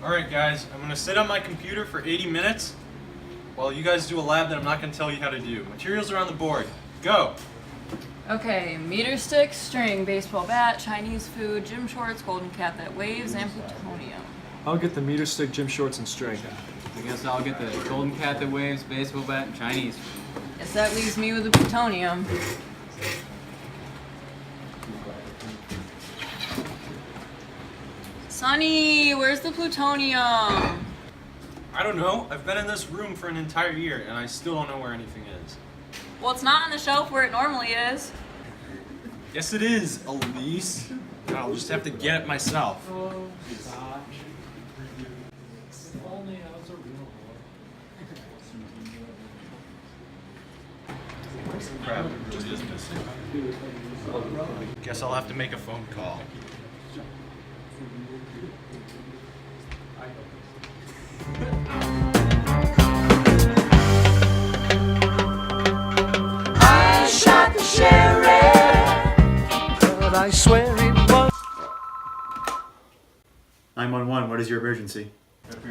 Alright guys, I'm going to sit on my computer for 80 minutes while you guys do a lab that I'm not going to tell you how to do. Materials are on the board. Go! Okay, meter stick, string, baseball bat, Chinese food, gym shorts, golden cat that waves, and plutonium. I'll get the meter stick, gym shorts, and string. I guess I'll get the golden cat that waves, baseball bat, and Chinese food. Guess that leaves me with the plutonium. Sonny, where's the plutonium? I don't know. I've been in this room for an entire year and I still don't know where anything is. Well, it's not on the shelf where it normally is. Yes it is, Elise. I'll just have to get it myself. Crap, it just is missing. Guess I'll have to make a phone call. I shot the sheriff, but I swear it was. 911, what is your emergency?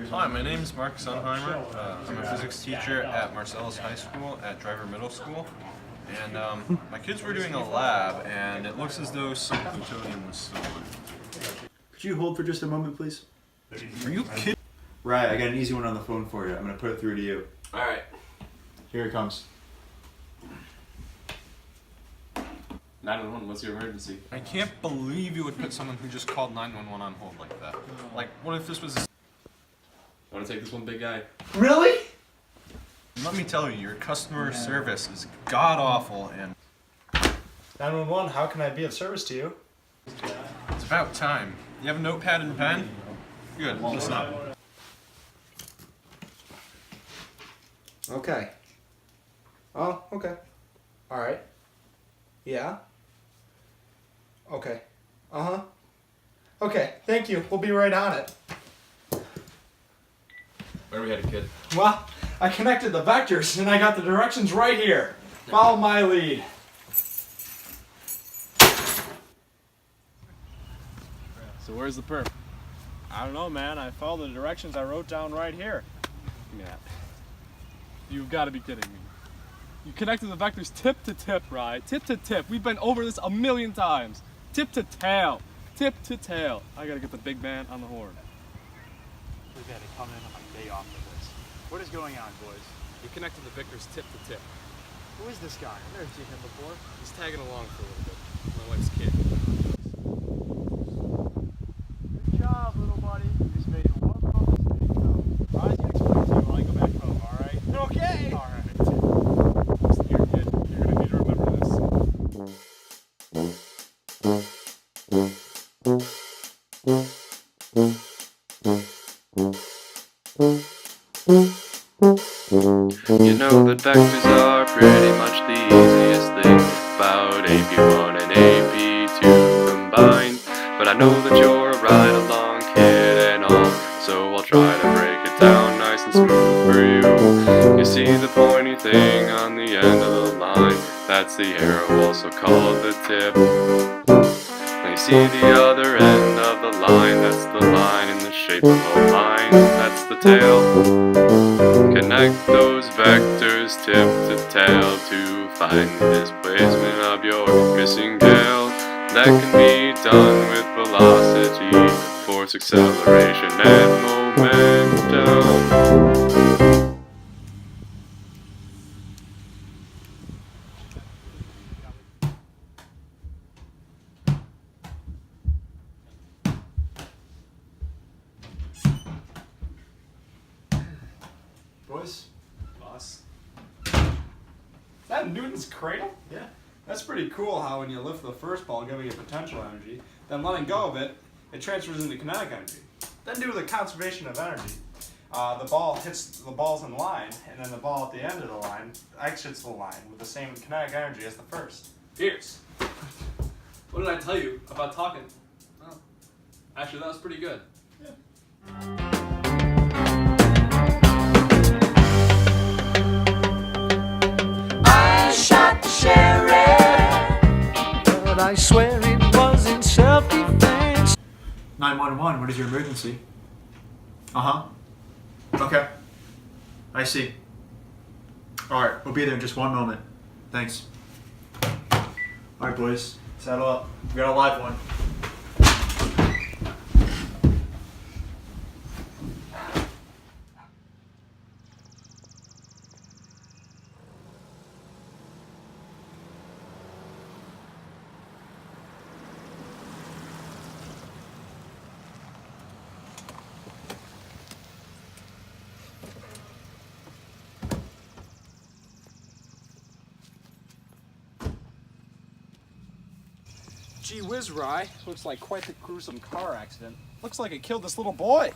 Hi, my name is Mark Sunheimer. I'm a physics teacher at Marcellus High School at Driver Middle School. And my kids were doing a lab, and it looks as though some plutonium was stolen. Could you hold for just a moment, please? Are you kidding? Right, I got an easy one on the phone for you. I'm going to put it through to you. Alright. Here it comes. 911, what's your emergency? I can't believe you would put someone who just called 911 on hold like that. Like, what if this was... Want to take this one, big guy? Really? Let me tell you, your customer service is god-awful, and 911, how can I be of service to you? it's about time. You have a notepad and pen? Good, listen up. Okay. Oh, okay. Alright. Yeah? Okay. Uh-huh. Okay, thank you. We'll be right on it. Where are we headed, kid? Well, I connected the vectors and I got the directions right here. Follow my lead. So where's the perp? I don't know, man. I followed the directions I wrote down right here. Give me that. You've got to be kidding me. You connected the vectors tip to tip, right? Tip to tip. We've been over this a million times. Tip to tail. Tip to tail. I gotta get the big man on the horn. We've got to come in on my day off for this. What is going on, boys? You connected the vectors tip to tip. Who is this guy? I've never seen him before. He's tagging along for a little bit. My wife's kid. Good job, little buddy. You just made one wrong mistake. So, Ron's gonna explain to you when I go back home, alright? Okay! Alright. Listen here, kid. You're gonna need to remember this. You know that vectors are pretty much the easiest thing about AP1 and AP2 combined. But I know that you're a ride-along kid and all, so I'll try to break it down nice and smooth for you. You see the pointy thing on the end of the line, that's the arrow, also called the tip. Now you see the other end of the line, that's the line in the shape of a line, that's the tail. Connect those vectors tip to tail to find the displacement of your missing tail. That can be done with velocity, force, acceleration, and momentum. Boys, Boss. is that Newton's cradle? Yeah. That's pretty cool how when you lift the first ball, giving it potential energy, then letting go of it, it transfers into kinetic energy. Then due to the conservation of energy, the ball hits the balls in line, and then the ball at the end of the line exits the line with the same kinetic energy as the first. Pierce, what did I tell you about talking? Oh, actually, that was pretty good. I shot the sheriff, but I swear it was in self-defense. 911, what is your emergency? Uh-huh. Okay. I see. Alright, we'll be there in just one moment. Thanks. Alright, boys. Saddle up. We got a live one. Gee whiz, Rye. Looks like quite the gruesome car accident. Looks like it killed this little boy.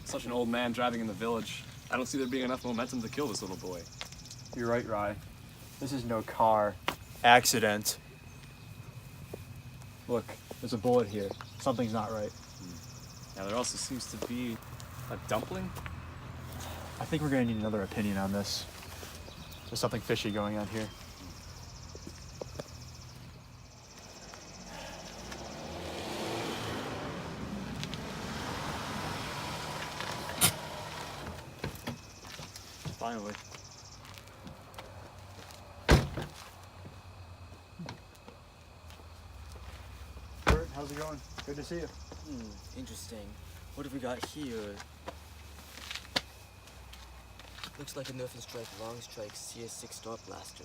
Such an old man driving in the village. I don't see there being enough momentum to kill this little boy. You're right, Rye. This is no car accident. Look, there's a bullet here. Something's not right. Now there also seems to be a dumpling. I think we're gonna need another opinion on this. There's something fishy going on here. Finally. Bert, how's it going? Good to see you. Interesting. What have we got here? Looks like a Nerf and Strike Long Strike CS6 Dart Blaster.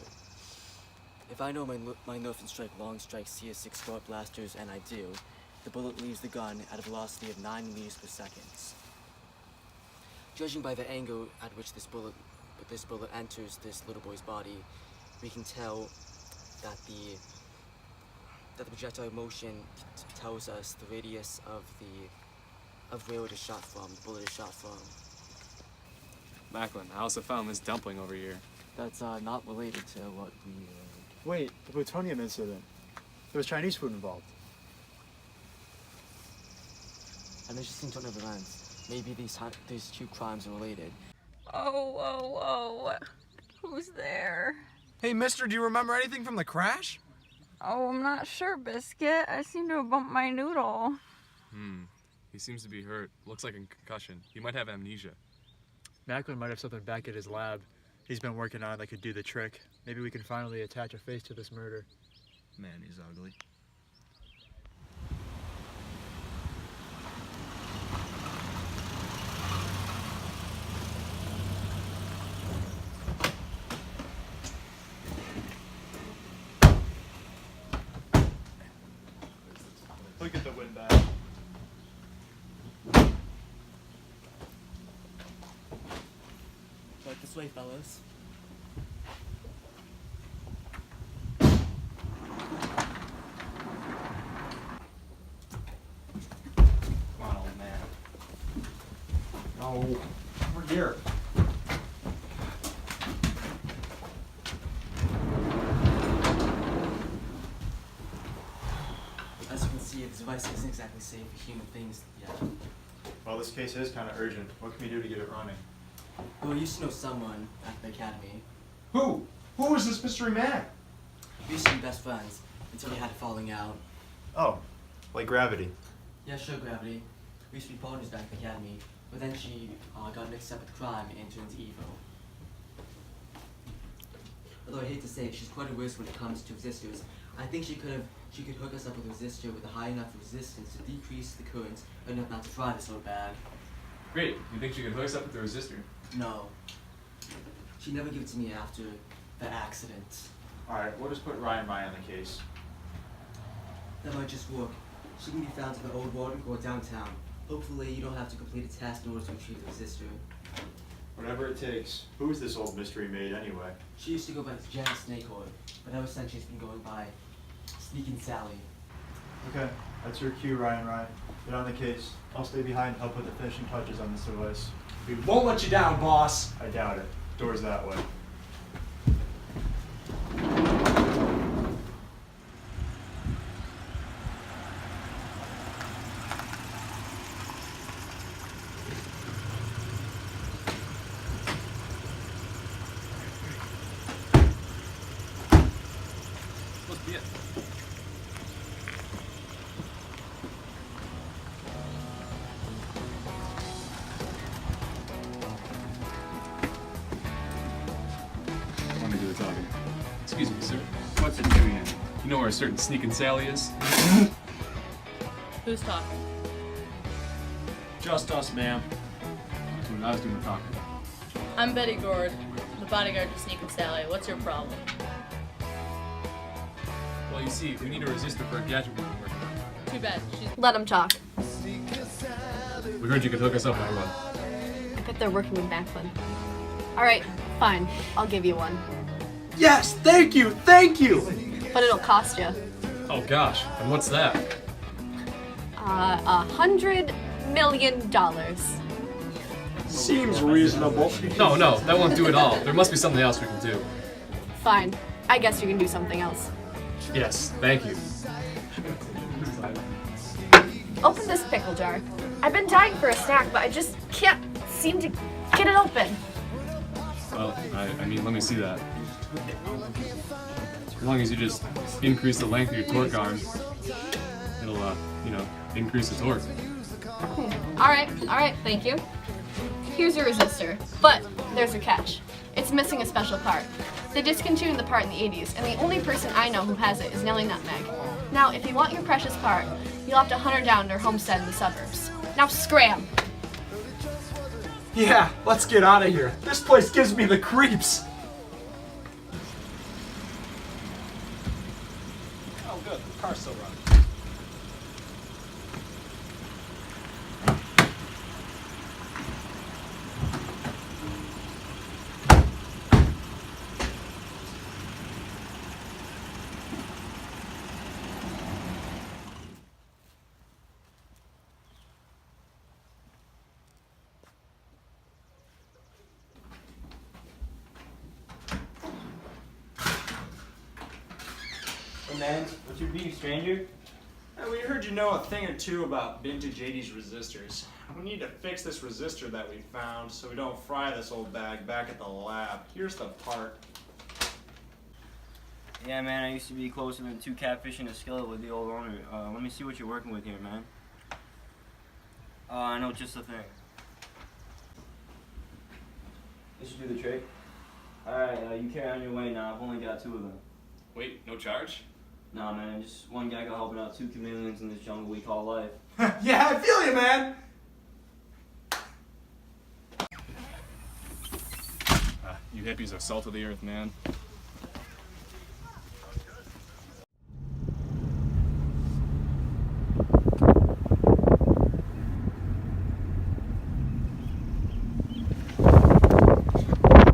If I know my Nerf and Strike Long Strike CS6 Dart Blasters, and I do, the bullet leaves the gun at a velocity of 9 meters per second. Judging by the angle at which this bullet enters this little boy's body, we can tell that the projectile motion tells us the radius of where it is shot from, the bullet is shot from. Macklin, I also found this dumpling over here. That's not related to what we... Wait, the plutonium incident. There was Chinese food involved. An interesting turn of events. Maybe these two crimes are related. Oh. Who's there? Hey, mister, do you remember anything from the crash? Oh, I'm not sure, Biscuit. I seem to have bumped my noodle. He seems to be hurt. Looks like a concussion. He might have amnesia. Macklin might have something back at his lab he's been working on that could do the trick. Maybe we can finally attach a face to this murder. Man, he's ugly. Look at the windbag. Right this way, fellas. Come on, old man. No, we're here. As you can see, this device isn't exactly safe for human things yet. Well, this case is kind of urgent. What can we do to get it running? Well, we used to know someone at the academy. Who? Who is this mystery man? We used to be best friends until we had a falling out. Oh, like Gravity. Yeah, sure, Gravity. We used to be partners back at the academy, but then she got mixed up with crime and turned evil. Although I hate to say it, she's quite a whiz when it comes to resistors. I think she could hook us up with a resistor with a high enough resistance to decrease the current enough not to fry this little bag. Great. You think she could hook us up with the resistor? No. She never gave it to me after the accident. Alright, we'll just put Ryan on the case. That might just work. She can be found in the old water or downtown. Hopefully you don't have to complete a test in order to retrieve the resistor. Whatever it takes. Who is this old mystery maid anyway? She used to go by Janet Snakeheart, but ever since she's been going by Sneakin' Sally. Okay, that's your cue, Ryan. Get on the case. I'll stay behind and help put the finishing touches on this device. We won't let you down, boss. I doubt it. Door's that way. Must be it. Let me do the talking. Excuse me, sir. What's it doing? You know where a certain Sneak and Sally is? Who's talking? Just us, ma'am. I was doing the talking. I'm Betty Gord, the bodyguard to Sneak and Sally. What's your problem? Well, you see, we need a resistor for a gadget we've been working on. Too bad. She's. Let them talk. We heard you could hook us up with one. I bet they're working with Macklin. Alright, fine. I'll give you one. Yes, thank you, thank you. But it'll cost you. Oh gosh, and what's that? $100 million. Seems reasonable. No, that won't do it all. There must be something else we can do. Fine. I guess you can do something else. Yes, thank you. Open this pickle jar. I've been dying for a snack, but I just can't seem to get it open. Well, I mean, let me see that. As long as you just increase the length of your torque arm, it'll, increase the torque. Alright, thank you. Here's your resistor, but there's a catch. It's missing a special part. They discontinued the part in the 80s, and the only person I know who has it is Nellie Nutmeg. Now, if you want your precious part, you'll have to hunt her down to her homestead in the suburbs. Now scram! Yeah, let's get out of here. This place gives me the creeps. Oh, good. The car's still running. Hey man, what's your beef, stranger? We heard you know a thing or two about vintage 80s resistors. We need to fix this resistor that we found so we don't fry this old bag back at the lab. Here's the part. Yeah man, I used to be closer than 2 catfish in a skillet with the old owner. Let me see what you're working with here, man. I know just the thing. This should do the trick. Alright, you carry on your way now. I've only got 2 of them. Wait, no charge? Nah man, just one guy got helping out 2 chameleons in this jungle we call life. Yeah, I feel you, man! You hippies are salt of the earth, man.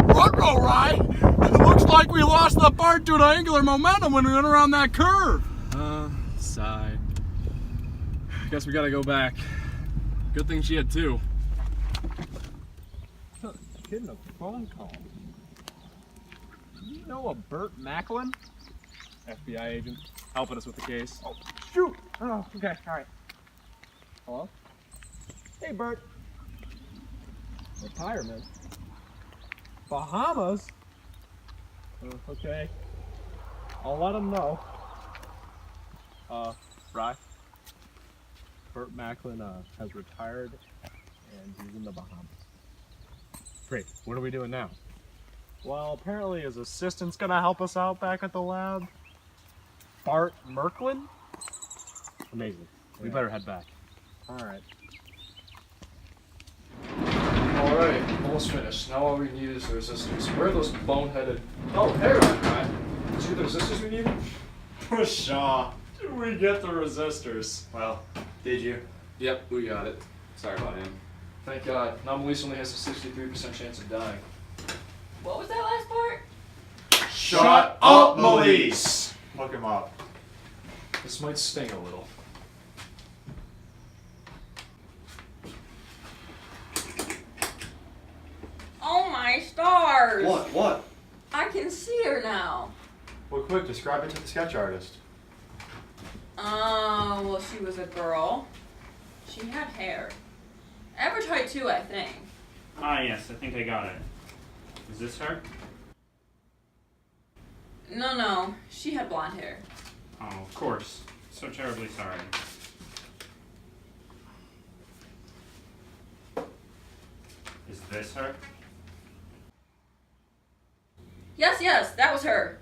Ruh-roh, right? It looks like we lost the part due to angular momentum when we went around that curve. Sigh. Guess we gotta go back. Good thing she had 2. Getting a phone call. You know a Burt Macklin? FBI agent, helping us with the case. Oh, shoot! Oh, okay, alright. Hello? Hey, Bert. Retirement? Bahamas? Okay. I'll let him know. Rye? Burt Macklin has retired and he's in the Bahamas. Great, what are we doing now? Well, apparently his assistant's gonna help us out back at the lab. Bart Merklin? Amazing. We Yeah. better head back. Alright. Alright, almost finished. Now all we need is the resistors. Where are those boneheaded... Oh, hey, Ryan. Did you get the resistors we need? Pshaw. Did we get the resistors? Well, did you? Yep, we got it. Sorry about him. Thank God. Now Melissa only has a 63% chance of dying. What was that last part? Shut up, Melise! Look him up. This might sting a little. stars! What? I can see her now. Well, quick, describe it to the sketch artist. Well, she was a girl. She had hair. Average height too, I think. Ah, yes, I think I got it. Is this her? No, she had blonde hair. Oh, of course. So terribly sorry. Is this her? Yes, that was her.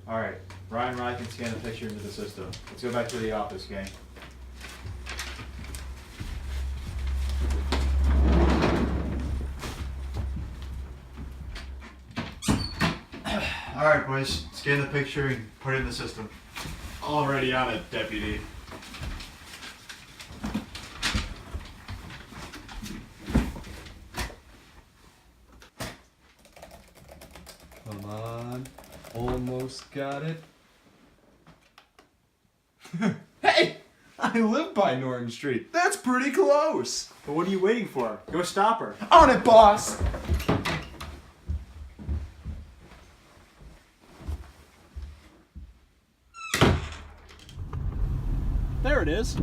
All right, Ryan and I can scan the picture into the system. Let's go back to the office, gang. All right, boys, scan the picture and put it in the system. Already on it, Deputy. Come on. Almost got it. Hey! I live by Norton Street. That's pretty close. But what are you waiting for? Go stop her. On it, boss! There it is.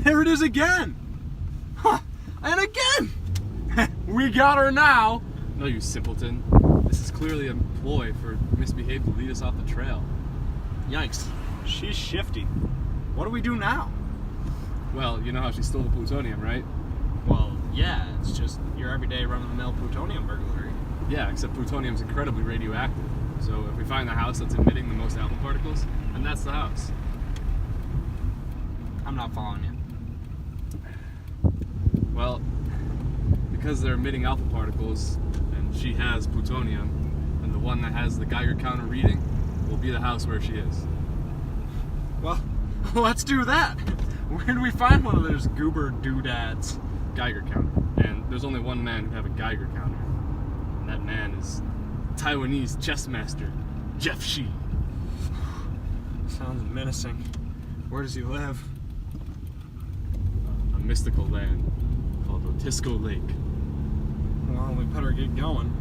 There it is again. Huh. And again. We got her now. No, you simpleton. This is clearly a ploy for misbehave to lead us off the trail. Yikes. She's shifty. What do we do now? Well, you know how she stole the plutonium, right? Well, yeah, it's just your everyday run-of-the-mill plutonium burglary. Yeah, except plutonium's incredibly radioactive. So if we find the house that's emitting the most alpha particles, then that's the house. I'm not following you. Well, because they're emitting alpha particles, and she has plutonium, and the one that has the Geiger counter reading will be the house where she is. Well, let's do that. Where do we find one of those goober doodads? Geiger counter. And there's only one man who have a Geiger counter. And that man is Taiwanese chess master, Jeff Shi. Sounds menacing. Where does he live? A mystical land called Otisco Lake. Well, we better get going.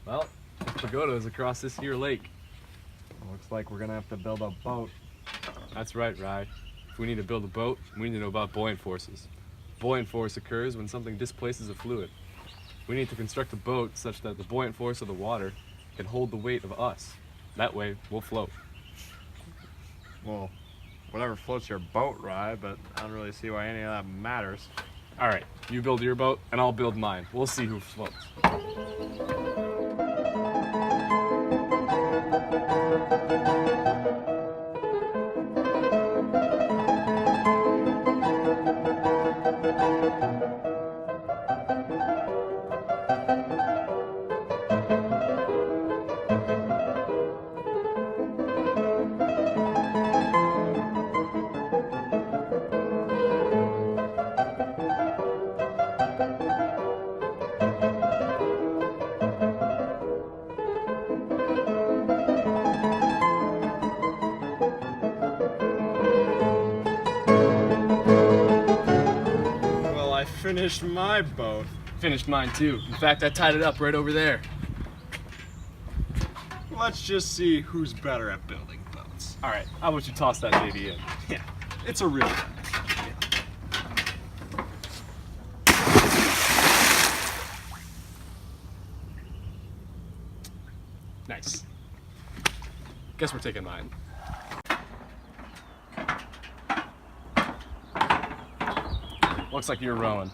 Well, the pagoda is across this here lake. Looks like we're gonna have to build a boat. That's right, Rye. If we need to build a boat, we need to know about buoyant forces. Buoyant force occurs when something displaces a fluid. We need to construct a boat such that the buoyant force of the water can hold the weight of us. That way, we'll float. Well, whatever floats your boat, Rye, but I don't really see why any of that matters. All right, you build your boat, and I'll build mine. We'll see who floats. Finished my boat. Finished mine too. In fact, I tied it up right over there. Let's just see who's better at building boats. All right, how about you toss that baby in? Yeah, it's a real one. Nice. Guess we're taking mine. Looks like you're rowing.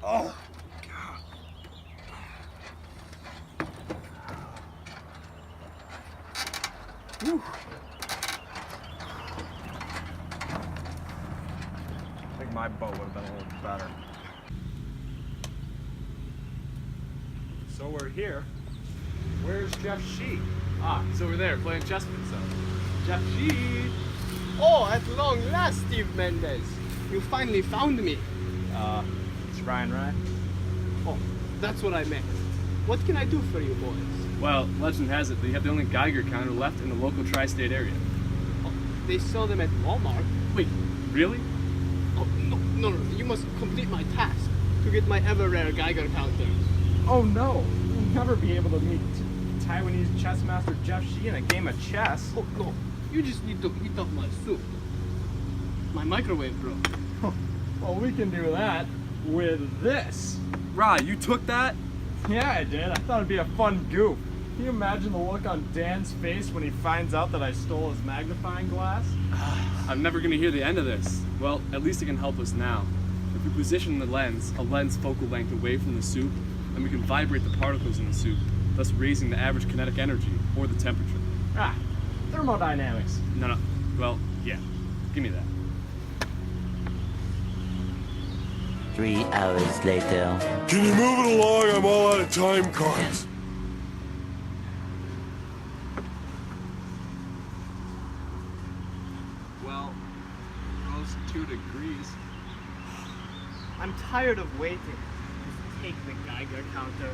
Oh, God. Whew. I think my boat would have been a little better. So we're here. Where's Jeff Shee? Ah, he's over there playing chess with himself. Jeff Shee! Oh, at long last, Steve Mendez. You finally found me. It's Ryan, right? Oh, that's what I meant. What can I do for you boys? Well, legend has it that you have the only Geiger counter left in the local tri-state area. Oh, they sell them at Walmart. Wait, really? Oh, no, you must complete my task to get my ever-rare Geiger counter. Oh no, you'll never be able to meet Taiwanese chess master Jeff Shee in a game of chess. Oh, no, you just need to heat up my soup. My microwave broke. Well, we can do that with this. Rye, you took that? Yeah, I did. I thought it'd be a fun goof. Can you imagine the look on Dan's face when he finds out that I stole his magnifying glass? I'm never going to hear the end of this. Well, at least it can help us now. If we position the lens, a lens focal length away from the soup, then we can vibrate the particles in the soup, thus raising the average kinetic energy, or the temperature. Ah, thermodynamics. No. Well, yeah. Give me that. 3 hours later. Can you move it along? I'm all out of time cards. Well, rose 2 degrees. I'm tired of waiting. Just take the Geiger counter.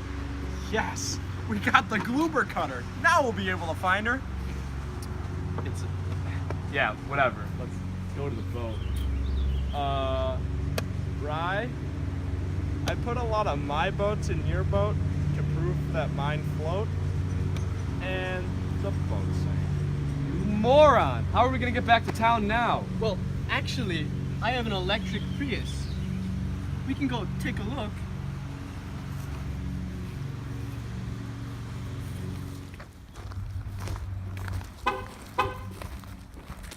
Yes, we got the Gloober cutter. Now we'll be able to find her. Yeah, whatever. Let's go to the boat. Rye, I put a lot of my boats in your boat to prove that mine float, and the boat sank. You moron! How are we gonna get back to town now? Well, actually, I have an electric Prius. We can go take a look.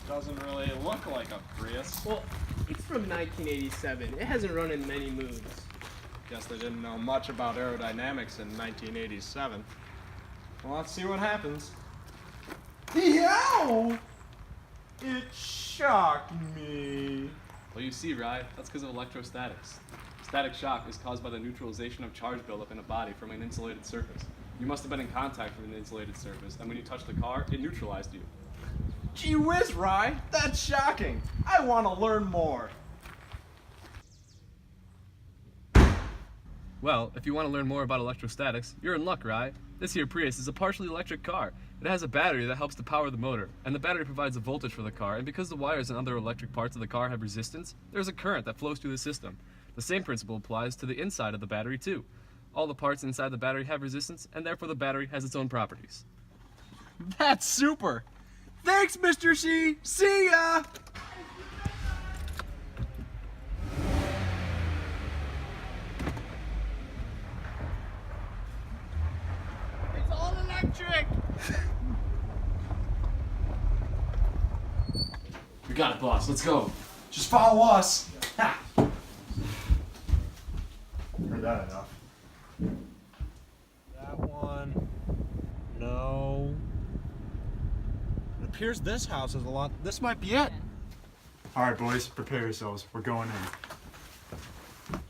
Doesn't really look like a Prius. Well, it's from 1987. It hasn't run in many moons. Guess they didn't know much about aerodynamics in 1987. Well, let's see what happens. Yow! It shocked me. Well, you see, Rye, that's because of electrostatics. Static shock is caused by the neutralization of charge buildup in a body from an insulated surface. You must have been in contact with an insulated surface, and when you touched the car, it neutralized you. Gee whiz, Rye, that's shocking. I want to learn more. Well, if you want to learn more about electrostatics, you're in luck, Rye. This here Prius is a partially electric car. It has a battery that helps to power the motor, and the battery provides a voltage for the car, and because the wires and other electric parts of the car have resistance, there's a current that flows through the system. The same principle applies to the inside of the battery, too. All the parts inside the battery have resistance, and therefore the battery has its own properties. That's super. Thanks, Mr. C. See ya! It's all electric! We got it, boss. Let's go. Just follow us. Ha! Heard that enough. That one. No. It appears this house is a lot. This might be it. All right, boys, prepare yourselves. We're going in.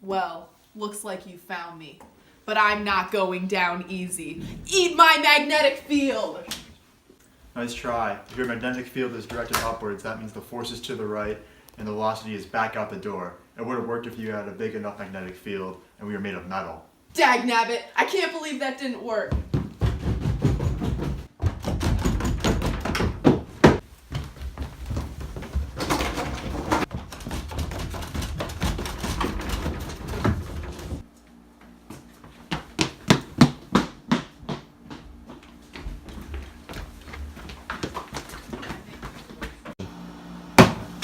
Well, looks like you found me. But I'm not going down easy. Eat my magnetic field! Nice try. If your magnetic field is directed upwards, that means the force is to the right and the velocity is back out the door. It would have worked if you had a big enough magnetic field and we were made of metal. Dagnabbit, I can't believe that didn't work.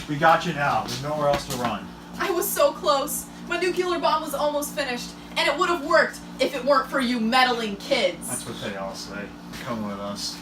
We got you now. There's nowhere else to run. I was so close. My nuclear bomb was almost finished, and it would have worked if it weren't for you meddling kids. That's what they all say. Come with us.